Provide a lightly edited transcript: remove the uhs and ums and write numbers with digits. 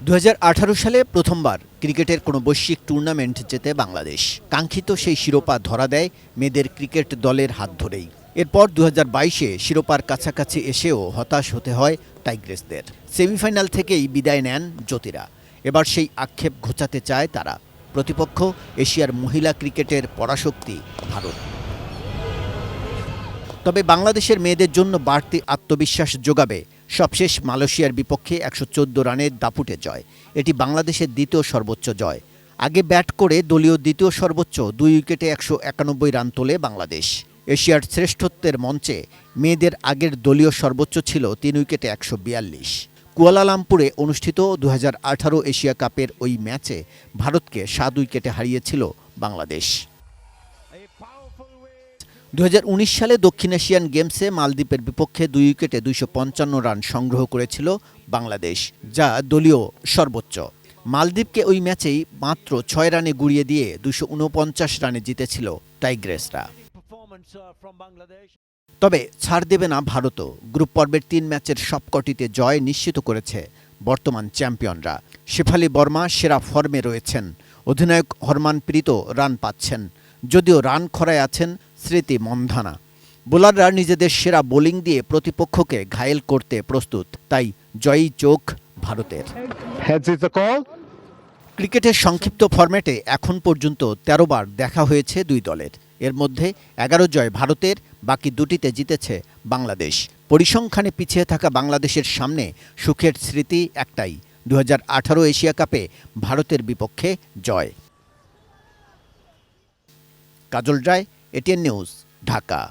2018 সালে প্রথমবার ক্রিকেটের কোনো বৈশ্বিক টুর্নামেন্ট জেতে বাংলাদেশ। কাঙ্ক্ষিত সেই শিরোপা ধরা দেয় মেয়েদের ক্রিকেট দলের হাত ধরেই। এরপর 2022-এ শিরোপার কাছাকাছি এসেও হতাশ হতে হয় টাইগ্রেসদের। সেমিফাইনাল থেকেই বিদায় নেন জ্যোতিরা। এবার সেই আক্ষেপ ঘোচাতে চায় তারা। প্রতিপক্ষ এশিয়ার মহিলা ক্রিকেটের পরাশক্তি ভারত। তবে বাংলাদেশের মেয়েদের জন্য বাড়তি আত্মবিশ্বাস যোগাবে সবশেষ মালয়েশিয়ার বিপক্ষে 114 রানের দাপুটে জয়। এটি বাংলাদেশের দ্বিতীয় সর্বোচ্চ জয়। আগে ব্যাট করে দলীয় দ্বিতীয় সর্বোচ্চ 2 উইকেটে 191 রান তোলে বাংলাদেশ। এশিয়ার শ্রেষ্ঠত্বের মঞ্চে মেয়েদের আগের দলীয় সর্বোচ্চ ছিল 3 উইকেটে 142। কুয়ালালামপুরে অনুষ্ঠিত 2018 এশিয়া কাপের ওই ম্যাচে ভারতকে 7 উইকেটে হারিয়েছিল বাংলাদেশ। 2019 সালে দক্ষিণ এশিয়ান গেমসে মালদ্বীপের বিপক্ষে 2 উইকেটে 255 রান সংগ্রহ করেছিল বাংলাদেশ, যা দলীয় সর্বোচ্চ। মালদ্বীপকে ওই ম্যাচেই মাত্র 6 রানে গুড়িয়ে দিয়ে 249 রানে জিতেছিল টাইগ্রেসরা। তবে ছাড় দেবে না ভারতও। গ্রুপ পর্বের 3 ম্যাচের সবকটিতে জয় নিশ্চিত করেছে বর্তমান চ্যাম্পিয়নরা। শেফালি বর্মা সেরা ফর্মে রয়েছেন। অধিনায়ক হরমানপ্রীত রান পাচ্ছেন, যদিও রান খরায় আছেন স্মৃতি মন্ধানা। বোলাররা নিজেদের সেরা বোলিং দিয়ে প্রতিপক্ষকে ঘায়েল করতে প্রস্তুত, তাই জয়ী চোখ ভারতের। ক্রিকেটের সংক্ষিপ্ত ফরম্যাটে এখন পর্যন্ত 13 বার দেখা হয়েছে দুই দলের। এর মধ্যে 11 জয় ভারতের, বাকি দুটিতে জিতেছে বাংলাদেশ। পরিসংখ্যানে পিছিয়ে থাকা বাংলাদেশের সামনে সুখের স্মৃতি একটাই, 2018 এশিয়া কাপে ভারতের বিপক্ষে জয়। কাজল রায়, এটিএন নিউজ, ঢাকা।